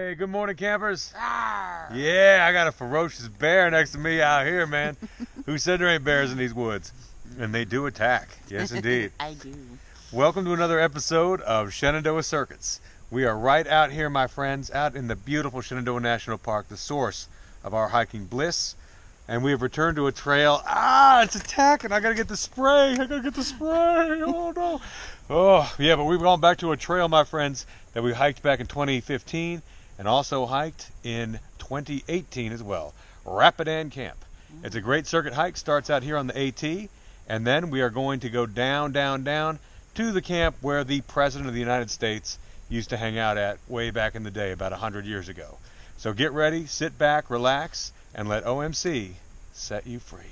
Hey, good morning, campers. Arr. Yeah, I got a ferocious bear next to me out here, man. Who said there ain't bears in these woods? And they do attack. Yes, indeed. I do. Welcome to another episode of Shenandoah Circuits. We are right out here, my friends, out in the beautiful Shenandoah National Park, the source of our hiking bliss. And we have returned to a trail. It's attacking. I gotta get the spray. Oh, no. Oh, yeah, but we've gone back to a trail, my friends, that we hiked back in 2015 and also hiked in 2018 as well. Rapidan Camp. It's a great circuit hike. Starts out here on the AT, and then we are going to go down to the camp where the President of the United States used to hang out at way back in the day, about 100 years ago. So get ready, sit back, relax, and let OMC set you free.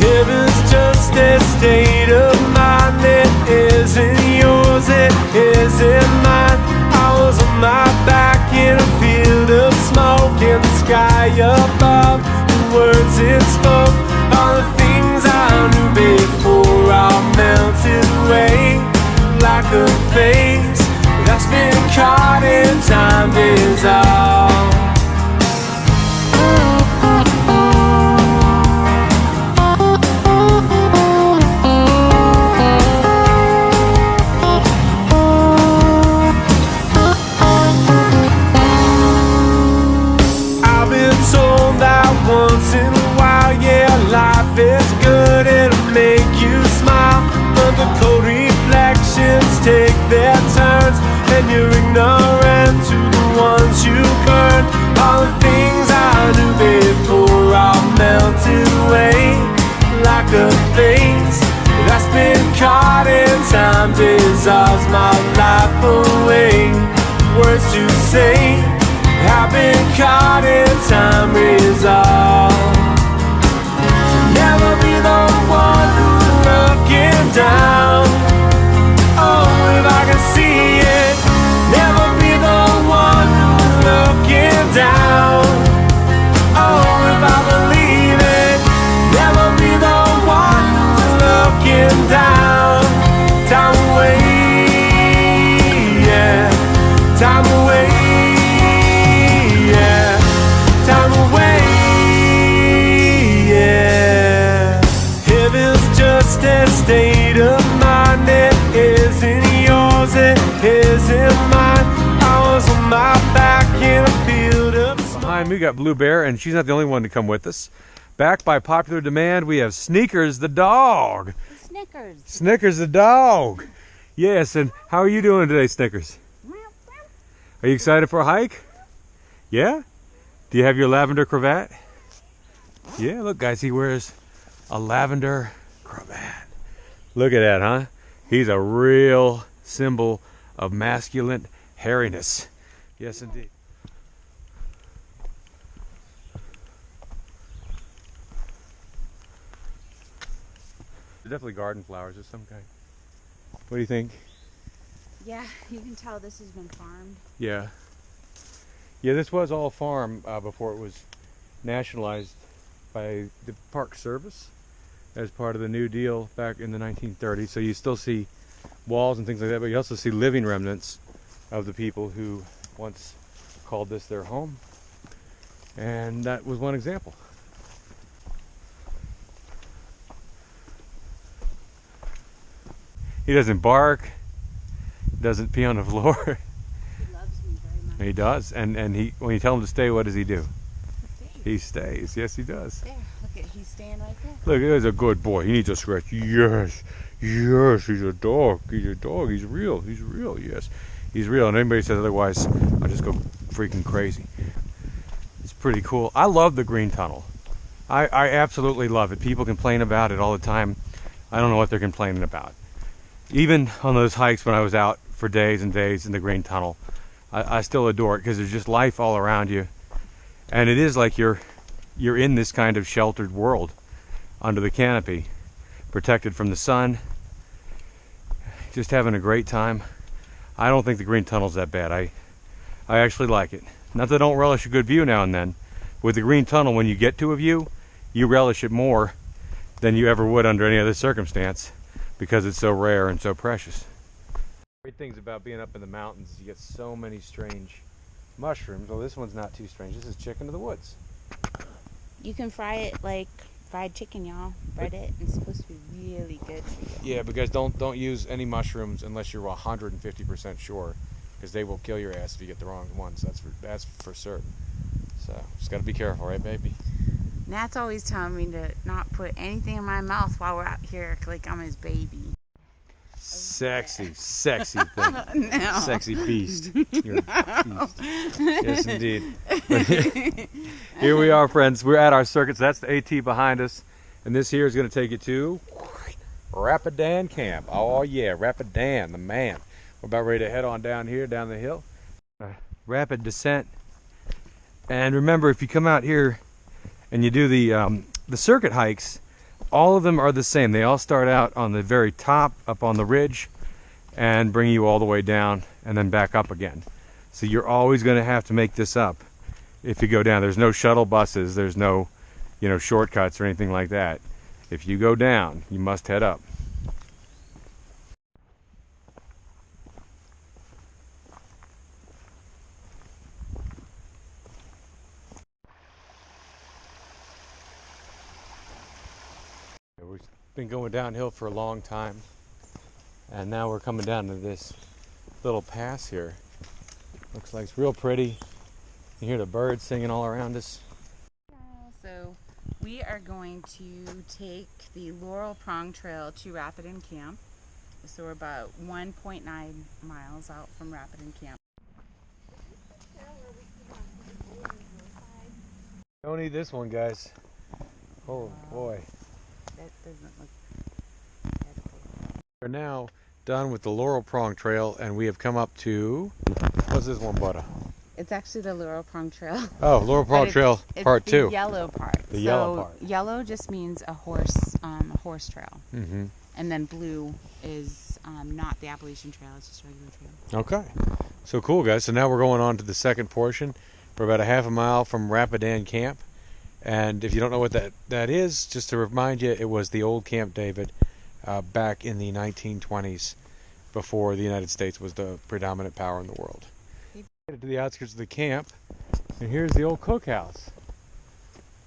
Heaven's just a state of mind. It isn't yours, it isn't mine. I was on my back in a field of smoke, in the sky above. The words it spoke, all the things I knew before, all melted away like a face that's been caught in time dissolved. Once in a while, yeah, life is good, it'll make you smile. But the cold reflections take their turns, and you're ignorant to the ones you burn. All the things I knew before all melted away like a face that's been caught in time dissolves my life away. Words to say have been caught in time resolved. To never be the one who's looking down. Oh, if I can see it, never be the one who's looking down. Oh, if I believe it, never be the one who's looking down. Time away, yeah, time away. Just a state of mind. It isn't yours, it isn't mine. I was on my back in a field of smoke. Behind me, we got Blue Bear, and she's not the only one to come with us. Back by popular demand, we have Sneakers the dog. Snickers. Snickers the dog. Yes, and how are you doing today, Snickers? Are you excited for a hike? Yeah? Do you have your lavender cravat? Yeah, look guys, he wears a lavender cravat. Look at that, huh? He's a real symbol of masculine hairiness. Yes, indeed. They're definitely garden flowers of some kind. What do you think? Yeah, you can tell this has been farmed. Yeah. Yeah, this was all farm before it was nationalized by the Park Service as part of the New Deal back in the 1930s. So you still see walls and things like that, but you also see living remnants of the people who once called this their home. And that was one example. He doesn't bark, doesn't pee on the floor. He loves me very much. He does, and he when you tell him to stay, what does he do? He He stays. Yes, he does. There, look at, he's staying right there. Look, he's a good boy. He needs a scratch. Yes, yes, he's a dog. He's a dog. He's real. He's real. Yes, he's real. And anybody says otherwise, I'll just go freaking crazy. It's pretty cool. I love the green tunnel. I absolutely love it. People complain about it all the time. I don't know what they're complaining about. Even on those hikes when I was out for days and days in the green tunnel, I still adore it because there's just life all around you. And it is like you're in this kind of sheltered world under the canopy, protected from the sun, just having a great time. I don't think the green tunnel's that bad. I actually like it. Not that I don't relish a good view now and then. With the green tunnel, when you get to a view, you relish it more than you ever would under any other circumstance because it's so rare and so precious. Great things about being up in the mountains, you get so many strange mushrooms. Well, this one's not too strange. This is chicken of the woods. You can fry it like fried chicken, y'all. Bread it, and it's supposed to be really good for you. Yeah, but guys, don't use any mushrooms unless you're 150% sure, because they will kill your ass if you get the wrong ones. That's for certain. So just gotta be careful, right, baby? Nat's always telling me to not put anything in my mouth while we're out here, like I'm his baby. Sexy, sexy thing. No. Sexy beast. You're a beast. Yes, indeed. Here we are, friends. We're at our circuits. That's the AT behind us. And this here is going to take you to Rapidan Camp. Oh, yeah, Rapidan, the man. We're about ready to head on down here, down the hill. Rapid descent. And remember, if you come out here and you do the circuit hikes, all of them are the same. They all start out on the very top, up on the ridge, and bring you all the way down and then back up again. So you're always going to have to make this up if you go down. There's no shuttle buses, there's no, shortcuts or anything like that. If you go down, you must head up. We've been going downhill for a long time, and now we're coming down to this little pass here. Looks like it's real pretty. You hear the birds singing all around us. So we are going to take the Laurel Prong Trail to Rapidan Camp. So we're about 1.9 miles out from Rapidan Camp. Don't eat this one, guys. Oh boy. That doesn't look edible. We're now done with the Laurel Prong Trail, and we have come up to, what's this one, Butter? It's actually the Laurel Prong Trail. Oh, Laurel Prong But Trail Part it's 2. the yellow part. The yellow part. Yellow just means a horse trail. Mm-hmm. And then blue is not the Appalachian Trail, it's just a regular trail. Okay. So cool, guys. So now we're going on to the second portion. We're about a half a mile from Rapidan Camp. And if you don't know what that is, just to remind you, it was the old Camp David back in the 1920s, before the United States was the predominant power in the world. To the outskirts of the camp, and here's the old cookhouse.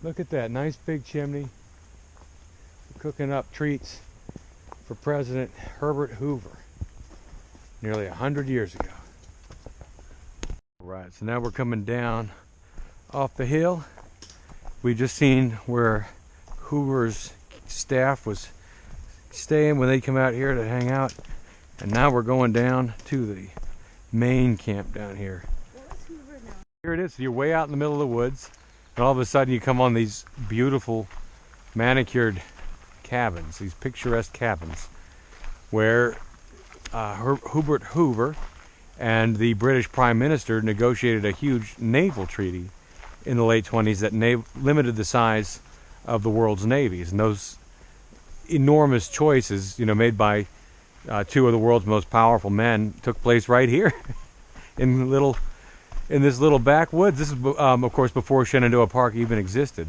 Look at that nice big chimney. We're cooking up treats for President Herbert Hoover nearly 100 years ago. All right, so now we're coming down off the hill. We just seen where Hoover's staff was staying when they come out here to hang out, and now we're going down to the main camp down here. Here it is. You're way out in the middle of the woods, and all of a sudden you come on these beautiful manicured cabins, these picturesque cabins, where Herbert Hoover and the British Prime Minister negotiated a huge naval treaty in the late 20s that limited the size of the world's navies. And those enormous choices, made by two of the world's most powerful men, took place right here in this little backwoods. This is, of course, before Shenandoah Park even existed.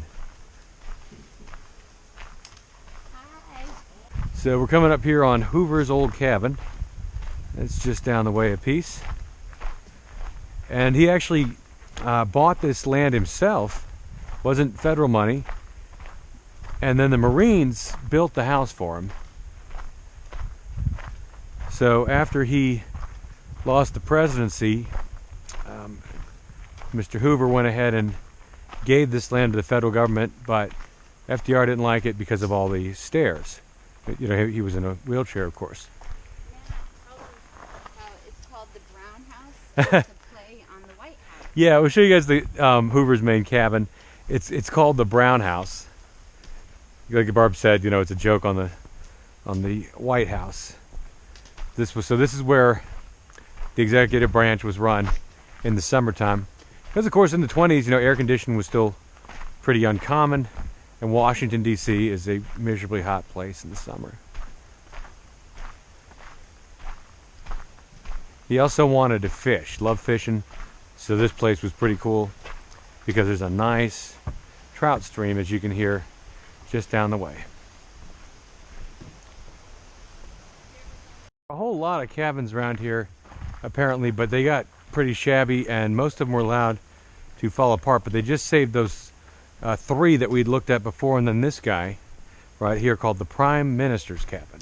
Hi. So we're coming up here on Hoover's old cabin. It's just down the way a piece. And he actually bought this land himself. Wasn't federal money. And then the Marines built the house for him. So after he lost the presidency, Mr. Hoover went ahead and gave this land to the federal government, but FDR didn't like it because of all the stairs. He was in a wheelchair, of course. It's called the Brown House. It's a play on the White House. Yeah, we'll show you guys the Hoover's main cabin. It's called the Brown House. Like Barb said, it's a joke on the White House. This is where the executive branch was run in the summertime. Because of course in the 20s, air conditioning was still pretty uncommon, and Washington D.C. is a miserably hot place in the summer. He also wanted to fish, loved fishing, So this place was pretty cool because there's a nice trout stream, as you can hear, just down the way. A whole lot of cabins around here apparently, but they got pretty shabby and most of them were allowed to fall apart, but they just saved those 3 that we'd looked at before, and then this guy right here called the Prime Minister's Cabin.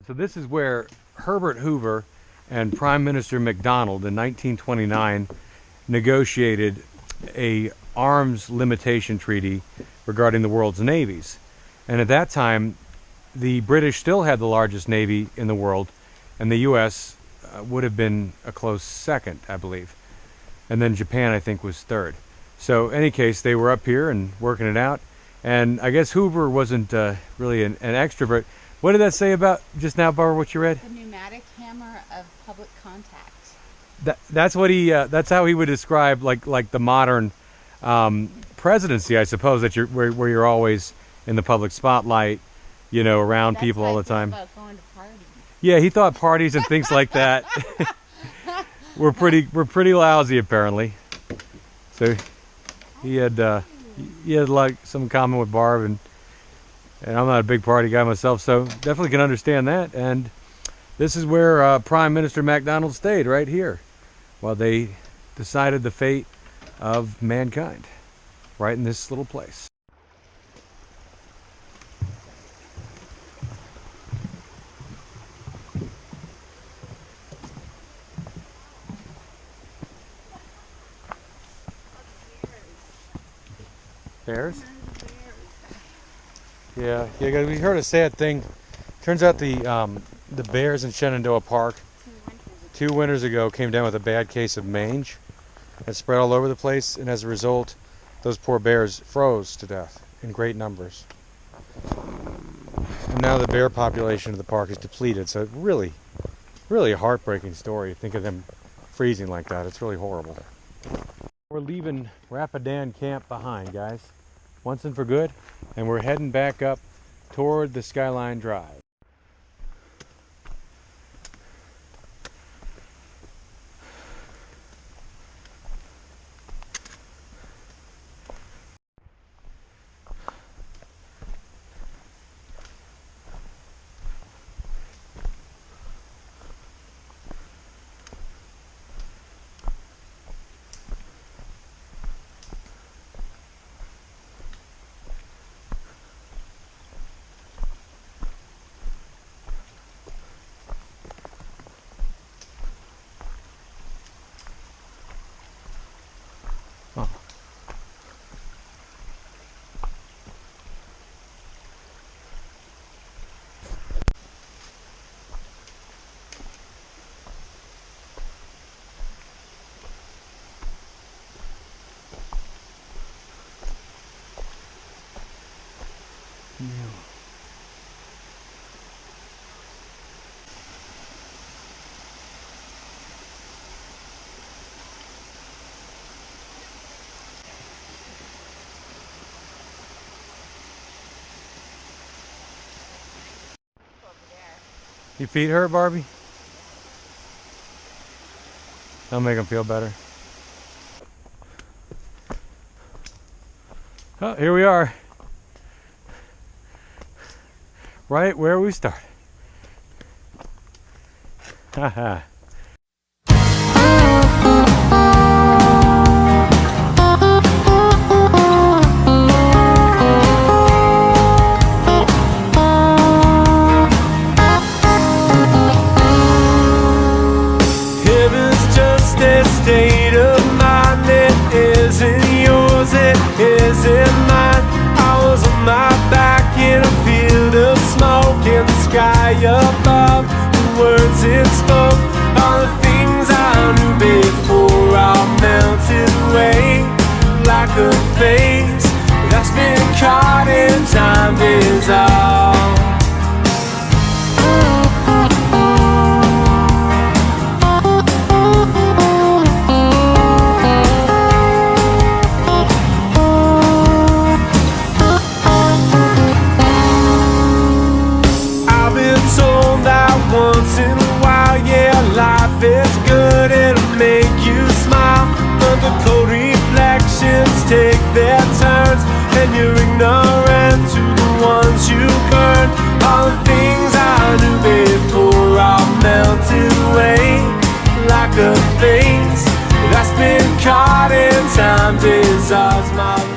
So this is where Herbert Hoover and Prime Minister MacDonald in 1929 negotiated a arms limitation treaty regarding the world's navies. And at that time, the British still had the largest navy in the world, and the U.S. Would have been a close second, I believe. And then Japan, I think, was third. So, in any case, they were up here and working it out. And I guess Hoover wasn't really an extrovert. What did that say about just now, Barbara, what you read? The pneumatic hammer of public contact. That's what he. That's how he would describe like the modern presidency, I suppose. That where you're always in the public spotlight, you know, around That's people all the time. About going to parties. Yeah, he thought parties and things like that were pretty lousy apparently. So he had like some common with Barb, and I'm not a big party guy myself, so definitely can understand that. And this is where Prime Minister MacDonald stayed, right here, while they decided the fate of mankind, right in this little place. Bears? Yeah. We heard a sad thing. Turns out the bears in Shenandoah Park 2 winters ago came down with a bad case of mange. It spread all over the place, and as a result, those poor bears froze to death in great numbers. And now the bear population of the park is depleted. So really, really a heartbreaking story. Think of them freezing like that. It's really horrible. We're leaving Rapidan Camp behind, guys, once and for good, and we're heading back up toward the Skyline Drive. Your feet hurt, Barbie? That'll make them feel better. Oh, here we are. Right where we started. Haha. State of mind, it isn't yours, it isn't mine. I was on my back in a field of smoke, in the sky above. The words it spoke are the things I knew before, all melted away like a face that's been caught in time dissolved. things that's been caught in time dissolves my